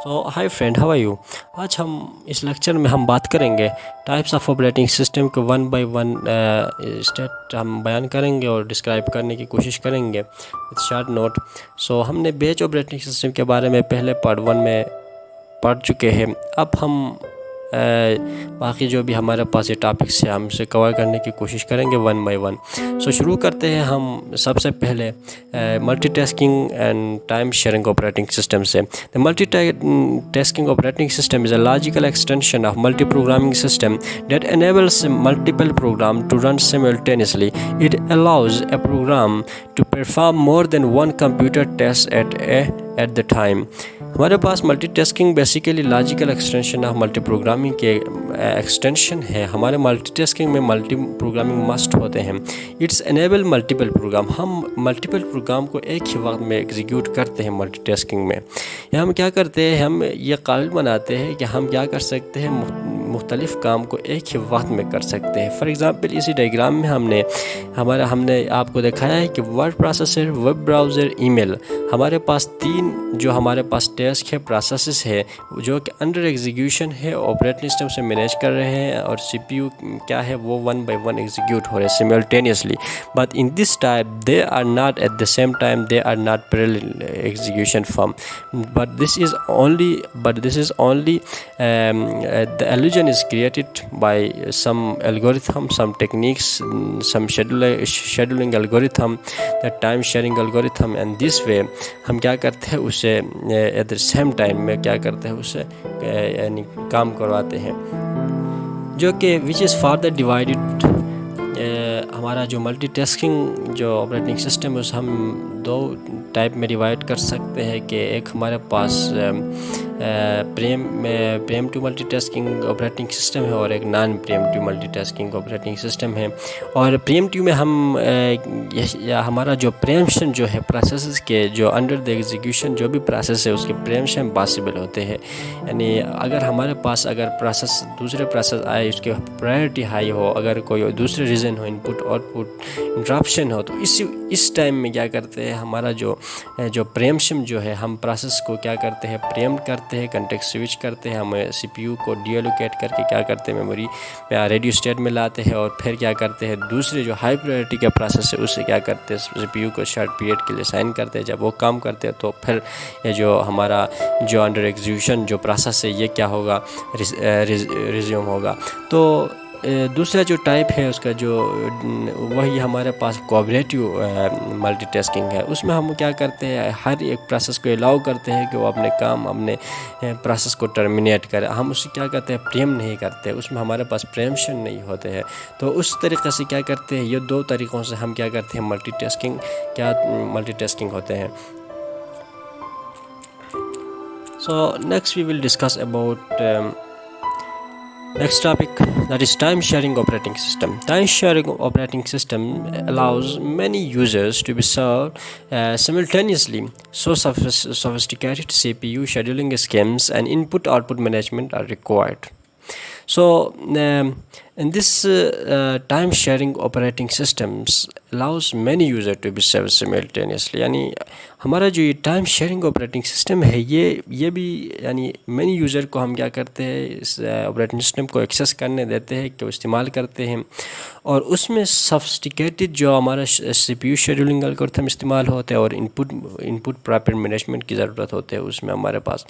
So hi friend, how are you. आज हम इस लेक्चर में हम बात करेंगे टाइप्स ऑफ ऑपरेटिंग सिस्टम को वन बाय वन स्टेप हम बयान करेंगे और डिस्क्राइब करने की कोशिश करेंगे विद शॉर्ट नोट। सो हमने बैच ऑपरेटिंग सिस्टम के बारे में पहले पार्ट 1 में पढ़ चुके हैं। अब हम बाकी जो भी हमारे पास ये टॉपिक्स हैं हम इसे कवर करने की कोशिश करेंगे वन बाय वन। सो शुरू करते हैं हम सबसे पहले multitasking and time sharing operating system से। The multitasking operating system is a logical extension of multi programming system that enables multiple programs to run simultaneously. It allows a program to perform more than one computer task at the time. हमारे पास multitasking basically logical extension of multi programming के extension है। हमारे multitasking में multi programming must होते हैं। It's enable multiple program, हम multiple program को एक ही वक्त में एग्जीक्यूट करते हैं। मल्टीटास्किंग में हम क्या करते हैं, हम ये काबिल बनाते हैं कि हम क्या कर सकते हैं, मुख्तलिफ़ काम को एक ही वक्त में कर सकते हैं। फॉर एग्ज़ाम्पल इसी डायग्राम में हमने आपको दिखाया है कि word processor, web browser, email, हमारे पास 3 जो हमारे पास टास्क है, प्रोसेसेस है जो कि अंडर एग्जीक्यूशन है, ऑपरेटिंग सिस्टम से मैनेज कर रहे हैं और CPU क्या है वो वन बाय वन एग्जीक्यूट हो रहे हैं simultaneously. But in this type they are not at the same time, they are not parallel execution form, but this is only the illusion is created by some algorithm, some techniques, some scheduling algorithm, the time sharing algorithm, and this way हम क्या करते हैं उसे eight the same time में क्या करते हैं उसे यानी काम करवाते हैं, जो कि विच इज़ फर्दर डिवाइडेड। हमारा जो मल्टीटास्किंग जो ऑपरेटिंग सिस्टम है उसे हम 2 टाइप में डिवाइड कर सकते हैं कि एक हमारे पास प्रीएम्प्टिव मल्टीटास्किंग ऑपरेटिंग सिस्टम है और एक non pre-emptive multitasking operating system है। और प्रीएम्प्टिव में हम या हमारा जो प्रीएम्प्शन जो है प्रोसेस के जो अंडर द एग्जीक्यूशन जो भी प्रोसेस है उसके प्रीएम्प्शन पॉसिबल होते हैं। यानी अगर हमारे पास अगर प्रोसेस दूसरे प्रोसेस आए उसके प्रायोरिटी हाई हो, अगर कोई दूसरे रीज़न हो, इनपुट आउटपुट इंटरप्शन हो, तो इस टाइम में क्या करते हैं, हमारा जो प्रीएम्प्शन जो है हम प्रोसेस को क्या करते हैं, प्रीएम्प्ट करते हैं, कंटेक्स्ट स्विच करते हैं, हम CPU को डीएलोकेट करके क्या करते हैं मेमोरी रेडियो स्टेट में लाते हैं और फिर क्या करते हैं दूसरे जो हाई प्रायोरिटी का प्रोसेस है उससे क्या करते हैं CPU को शॉर्ट पीरियड के लिए साइन करते हैं। जब वो काम करते हैं तो फिर ये जो हमारा जो अंडर एग्जीक्यूशन जो प्रोसेस है ये क्या होगा, रिज्यूम होगा। तो दूसरा जो टाइप है उसका जो वही हमारे पास कोऑपरेटिव मल्टीटास्किंग है। उसमें हम क्या करते हैं, हर एक प्रोसेस को अलाउ करते हैं कि वो अपने प्रोसेस को टर्मिनेट करे। हम उससे क्या करते हैं, प्रीएम नहीं करते, उसमें हमारे पास प्रीएम्प्शन नहीं होते हैं। तो उस तरीक़े से क्या करते हैं, ये 2 तरीक़ों से हम क्या करते हैं मल्टीटास्किंग होते हैं। So next we will discuss about next topic, that is time sharing operating system. Time sharing operating system allows many users to be served simultaneously. So sophisticated CPU scheduling schemes and input output management are required. So in this time sharing operating systems allows many users to be served simultaneously. यानी हमारा जो ये time sharing operating system है ये भी यानी many user को हम क्या करते हैं, इस ऑपरेटिंग सिस्टम को एक्सेस करने देते हैं कि वो इस्तेमाल करते हैं। और उसमें सोफिस्टिकेटेड जो हमारा CPU शेड्यूलिंग एल्गोरिथम इस्तेमाल होते हैं और इनपुट प्रॉपर मैनेजमेंट की ज़रूरत होती है उसमें हमारे पास।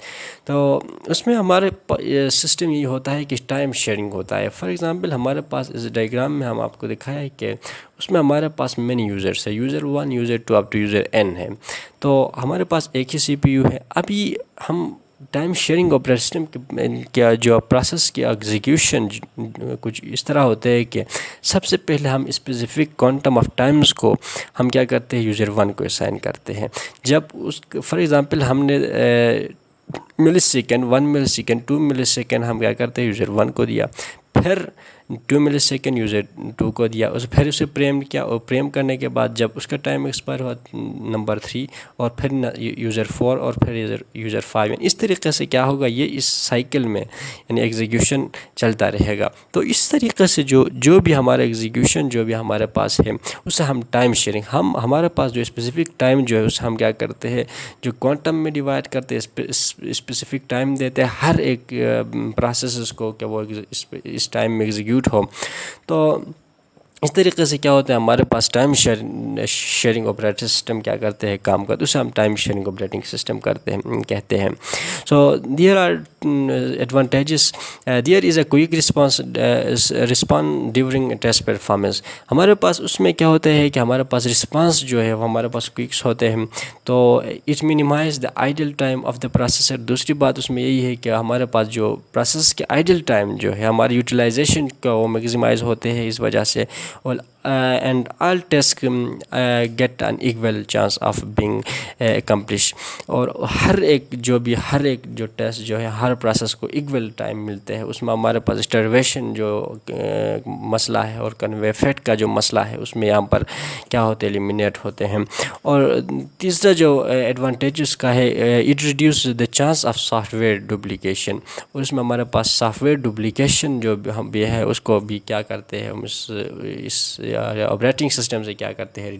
तो उसमें हमारे सिस्टम ये होता है कि टाइम शेयरिंग होता है। फॉर एग्ज़ाम्पल हमारे पास इस डायग्राम में हम आपको दिखाया है कि उसमें हमारे पास मैनी यूज़र्स है, user 1, user 2 up to user N है। तो हमारे पास एक ही CPU है। अभी हम टाइम शेयरिंग ऑपरेटिंग सिस्टम का जो प्रोसेस की एग्जीक्यूशन कुछ इस तरह होते हैं कि सबसे पहले हम स्पेसिफिक क्वांटम ऑफ टाइम्स को हम क्या करते हैं, यूज़र 1 को असाइन करते हैं। जब उस फॉर एग्ज़ाम्पल हमने मिली सेकेंड, 1 मिली सेकेंड, 2 मिली सेकेंड हम क्या करते हैं यूज़र 1 को दिया। फिर 2 ملی سیکنڈ یوزر 2 کو دیا، پھر اسے پریم کیا، اور پریم کرنے کے بعد جب اس کا ٹائم ایکسپائر ہوا نمبر 3، اور پھر یوزر 4، اور پھر یوزر 5، یعنی اس طریقے سے کیا ہوگا، یہ اس سائیکل میں یعنی ایگزیکیوشن چلتا رہے گا۔ تو اس طریقے سے جو بھی ہمارا ایگزیکیوشن جو بھی ہمارے پاس ہے اسے ہم ٹائم شیئرنگ، ہمارے پاس جو اسپیسیفک ٹائم جو ہے اسے ہم کیا کرتے ہیں، جو کوانٹم میں ڈیوائڈ کرتے ہیں، اسپیسیفک ٹائم دیتے ہیں ہر ایک پروسیسز کو کہ وہ اس ٹائم میں ایگزیکیوٹ ہو۔ تو اس طریقے سے کیا ہوتا ہے، ہمارے پاس ٹائم شیئرنگ آپریٹنگ سسٹم کیا کرتے ہیں، کام کرتے ہیں، اسے ہم ٹائم شیئرنگ آپریٹنگ سسٹم کہتے ہیں۔ So there are advantages, there is a quick response during test performance. ہمارے پاس اس میں کیا ہوتا ہے کہ ہمارے پاس رسپانس جو ہے وہ ہمارے پاس کوئکس ہوتے ہیں، تو it minimize the idle time of the processor. دوسری بات اس میں یہی ہے کہ ہمارے پاس جو پروسیس کے آئیڈل ٹائم جو ہے، ہماری یوٹیلائزیشن کا وہ میگزیمائز ہوتے ہیں اس وجہ سے، and all tasks get an equal chance of being accomplished۔ اور ہر ایک جو ٹیسٹ جو ہے ہر پروسیس کو ایکول ٹائم ملتے ہیں، اس میں ہمارے پاس اسٹرویشن جو مسئلہ ہے اور کنوے فیٹ کا جو مسئلہ ہے اس میں یہاں پر کیا ہوتے ہیں، ایلیمینیٹ ہوتے ہیں۔ اور تیسرا جو ایڈوانٹیجز کا ہے، it reduce the chance of soft where duplication, اور اس میں ہمارے پاس سافٹ ویئر ڈپلیکیشن جو بھی ہے اس کو بھی کیا کرتے ہیں، ہم اس آپریٹنگ سسٹم سے کیا کرتے ہیں،